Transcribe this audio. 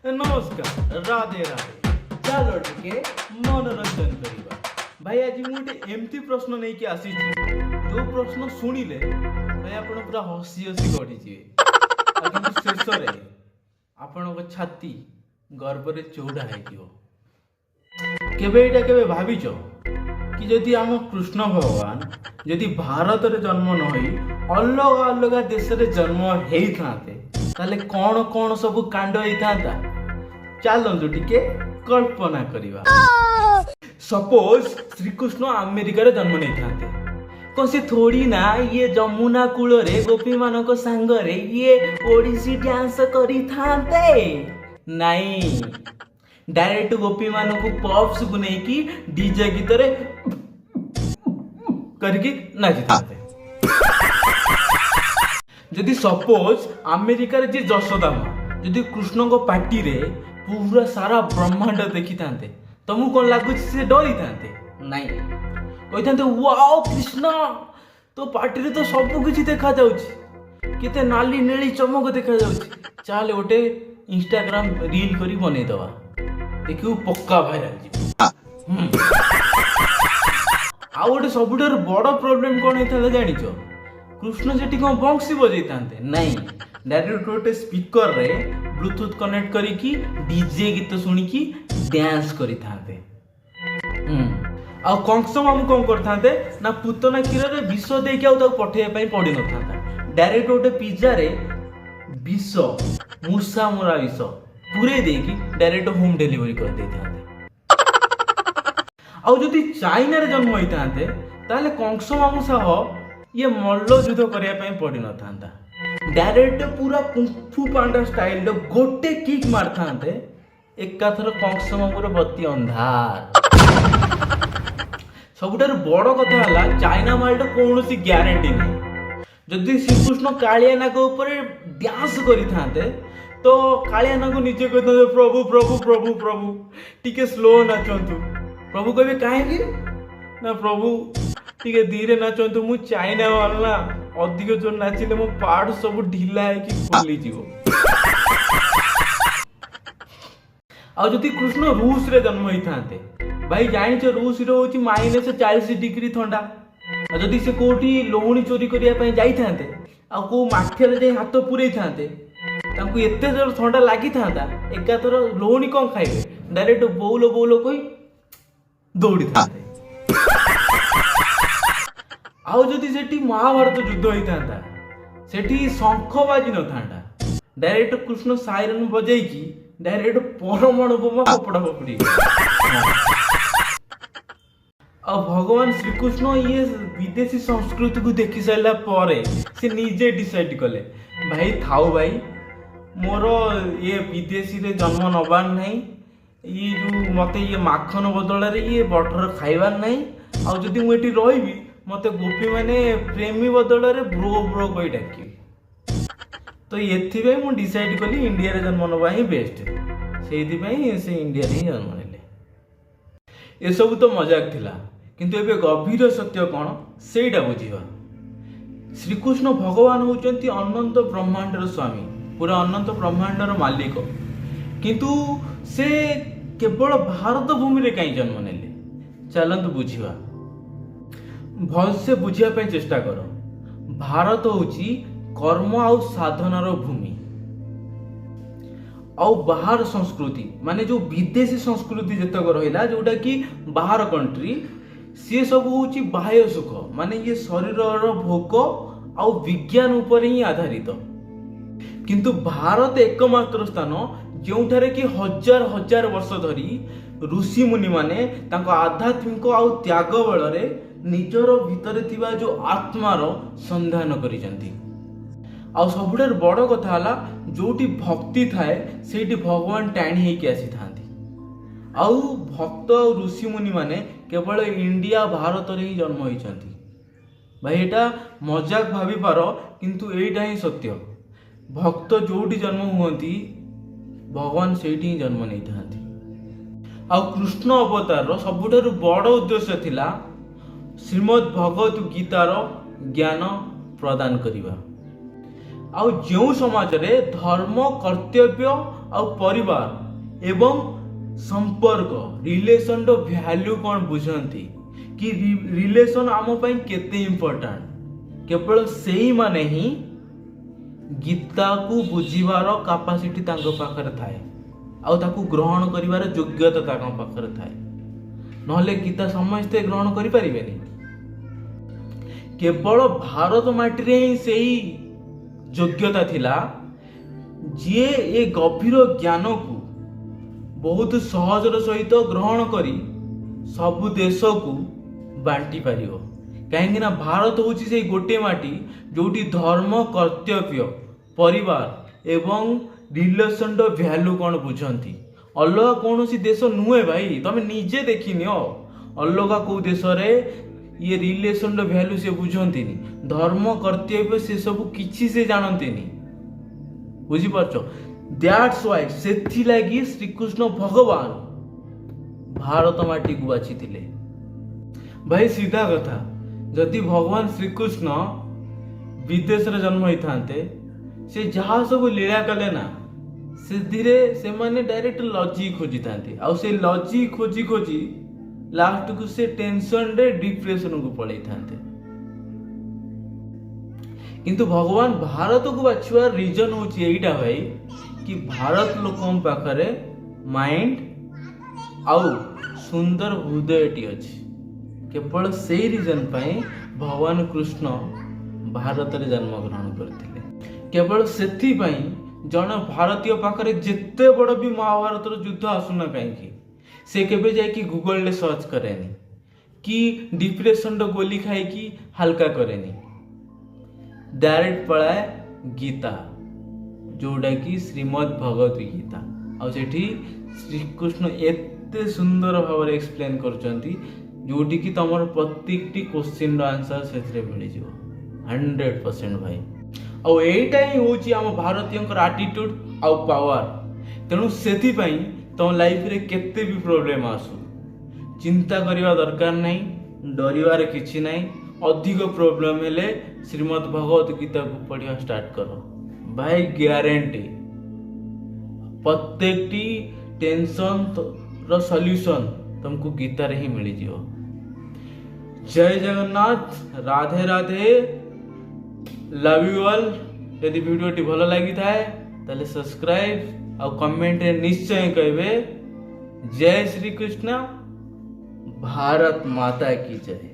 नमस्कार राधे राधे चलो टिके मनोरंजन करिबा भाई आज मुझे एमती प्रश्न नहीं कि आसी जो प्रश्न शुणिले भाई आपण पूरा हसी हसी गढ़ी जीवे शेष रे आपण छाती गर्व रे चौड़ा हो केबे एटा केबे भाविच कि जदि आम कृष्ण भगवान जदि भारत रे जन्म न होई अलग अलग देश रे जन्म हेइथाते ताले कौन कौन सब कांड हेइथाता चलतु टिके कल्पना करिवा। सपोज श्रीकृष्ण अमेरिका रे जन्म नहीं थाते कौन से थोड़ी ना ये जमुना कूल रे गोपी मान सांग रे ये ओडिसी डांस करी थाते नहीं डायरेक्ट गोपी मान को पॉप्स को नहीं की डीजे गीत रे करके नाची थाते। जदि सपोज अमेरिका रे जे जशोदा माँ जदि कृष्ण को पार्टी रे पूरा सारा ब्रह्मांड देखी थांते तुमको कौन लगुच से डरी थांते नहीं कही थांते वाओ कृष्ण तो पार्टी रे तो सब कुछ देखा जाउची केते नाली नीली चमक देखा जाउची चल गोटे इंस्टाग्राम रील करी बनै दवा देखियो पक्का भाइराल जी। आ गोटे सबुठार बड़ प्रॉब्लम कौन होता जानिच कृष्ण सेठी कौन बंशी बजै थांते नहीं डायरेक्ट गोटे स्पीकर रे ब्लूटूथ कनेक्ट करिकी डीजे गीत सुनिकी डांस करी थांते। आ कंस मामू कौन करथांते ना पुतना क्षीर रे विष देके आउ ताको पठेय पई पड़ी न थांता डायरेक्ट गोटे पिज्जा रे विष मूसा मुरा विष पूरे देकी डायरेक्ट होम डिलीवरी कर दे थांते। आ जदि चाइना रे जन्म होई थांते ताले कंस मामू सह ये मल्ल युद्ध करिया पई पड़ी न थांता डायरेक्ट पूरा कुंफू पांडा स्टाइल रे गोटे किक मार थांते एकाथर कंस मामूर बत्ती अंधार। सबुठार बड़ कथा हला चाइना मालटा कौनसी ग्यारंटी नहीं जदि श्रीकृष्ण कालिया नाग ऊपर डांस करी थांते तो कालिया नाग निजे कहते प्रभु प्रभु प्रभु प्रभु टिके स्लो नाचंतु प्रभु कहबे काहे ना प्रभु टिके धीरे नाचंतु मु चाइना वाला अधिक जो नाचिले मो पार्ट सब ढिला है कि खुली जीवो। आ जदि कृष्ण रूस रे जन्म होई थांते भाई जानिछ रूस रे होची -40 डिग्री ठंडा जदि से कोठी लोहणी चोरी करिया पई जाई थांते आ को माठिया रे हाथ पुरई थांते तांको एते जोर ठंडा लागि थांता एकातर लोहणी कोन खाइबे डायरेक्ट बोलो बोलो कोई दौड़ी थांते। आउ जदि सेठी महाभारत युद्ध होई थांता सेठी शंख बाजी न थांता डायरेक्ट कृष्ण सायरन बजाई की डायरेक्ट परमाणु बोमा कपड़ा पकड़ी। अब भगवान श्रीकृष्ण ये विदेशी संस्कृति को देखि सारा पर से निजे डिसाइड कले भाई थाऊ भाई मोर ये विदेशी रे जन्म नबार नहीं ये जो मते ये माखन बदल रे ये बटर खाइबार नहीं आ जदि मु एठी रहिबी मते गोपी माने प्रेमी बदल रे ब्रो ब्रो कहि डाकी तो एथि मु डिसाइड कली इंडिया रे जन्म नबा ही बेस्ट सेहि पई से इंडिया रे जन्म नेले। ए सब तो मजाक थिला किंतु एबे गभीर सत्य कौन सेटा बुझिबा। श्रीकृष्ण भगवान होचंती अनंत ब्रह्मांडर स्वामी पूरा अनंत ब्रह्मांडर मालिक किंतु से केवल भारत भूमि रे कहीं जन्म नेले चलंतु बुझिबा भल से बुझिया पे चेष्टा करो। भारत होची कर्म आउ साधनार भूमि आउ बाहर संस्कृति माने जो विदेशी संस्कृति जतक रहिला जोटा कि बाहर कंट्री सी सब होची बाह्य सुख माने ये शरीर भोग आउ विज्ञान ऊपर ही आधारित किंतु भारत एकमात्र स्थान जोठारे कि हजार हजार वर्ष धरी ऋषि मुनि माने तांको आध्यात्मिक आउ त्याग बल रे निजर भितर थिबा जो आत्मार संधान करिसंती। आ सबुठार बड़ कथा हला जोटी भक्ति थाए सेठी भगवान टाणी हेकि आसी थांती आउ भक्त ऋषि मुनि माने केवल इंडिया भारत रे ही जन्म होइछंती भाई एटा मजाक भाबी पारो किंतु एटा ही सत्य भक्त जोटी जन्म हुअंती भगवान सेठी ही जन्म नहीं थांती। आ कृष्ण अवतार रो सबुठार बड़ उद्देश्य थिला श्रीमद् भगवत गीतार ज्ञान प्रदान करिबा। आउ जो समाज रे धर्म कर्तव्य ଆଉ ପରିବାର ଏବଂ संपर्क रिलेशन रो वैल्यू कौन बुझंती कि रिलेशन आम ପାଇଁ केते इंपोर्टेंट केवल सेही माने ही गीता को बुझिबार कैपेसिटी तांको पाखरे थाए आउ ताकू ग्रहण करिवार योग्यता तांको पाखरे थाए नहले गीता समस्ते ग्रहण करि परिबेनी केवल भारत माटी रे ही सेही योग्यता थिला जे ए गभीर ज्ञान को बहुत सहजर सहित ग्रहण करी सबु देश को बांटी पारियो कहीं ना भारत होची से गोटे माटी जोटी धर्म कर्तव्य परिवार एवं रिलेशन रो वैल्यू कौन बुझंती अलग कौन सी देश नुहे भाई तमे निजे देखी नियो अलग को देश रे ये रिलेशन रो वैल्यू से बुझंती नी धर्म कर्तव्य से सब किछि से जानंती नी बुझी परछो दैट्स व्हाई सेथि लागि श्री कृष्ण भगवान भारत माटी को बाछि थिले भाई सीधा कथा जदि भगवान श्री कृष्ण विदेश रे जन्म होई थांते से जहाँ सब लीला कले ना से धीरे से माने डायरेक्ट लॉजिक खोजी थांते आ से लॉजिक खोजी खोजी लास्ट को से टेंशन रे डिप्रेशन को पड़े थांते किंतु भगवान भारत को बाछुआर रीजन होची एइटा भाई कि भारत लोकम पाखरे माइंड आउ सुंदर हृदयटी अछि केवल सेही रीजन पाई भगवान कृष्ण भारत रे जन्म ग्रहण करथिले केवल सेथि पाई जन भारतीय पाखरे जेते बड़ भी महाभारत रो युद्ध आसुना काहेकि से केबे जाय कि गूगल ले सर्च करेनी कि डिप्रेशन रो गोली खाई कि हल्का करेनी डायरेक्ट पढ़ाए गीता जोड़ा कि श्रीमद् भगवत गीता आ सेठी श्री कृष्ण एते सुंदर भाव रे एक्सप्लेन करचंती जोटी कि तमर प्रत्येक टी क्वेश्चन रो आंसर सेथरे मिल जिवो 100% भाई आ एटा ही होची हम भारतीयंकर एटीट्यूड आ पावर तेनु सेथि पई तम लाइफ रे केते भी प्रॉब्लम आसु चिंता करिवा दरकार नाही डरिवार किछि नाही अधिक प्रॉब्लम हेले श्रीमद् भगवत गीता को पढ़िया स्टार्ट करो भाई गारंटी प्रत्येक टी टेंशन रो सॉल्यूशन तुमको गीता रे ही मिल जियो जय Jagannath Radhe Radhe love you all यदि वीडियो टी भलो लागि थाए ताले सब्सक्राइब और कमेंट रे निश्चय कहबे जय श्री कृष्ण भारत माता की जय।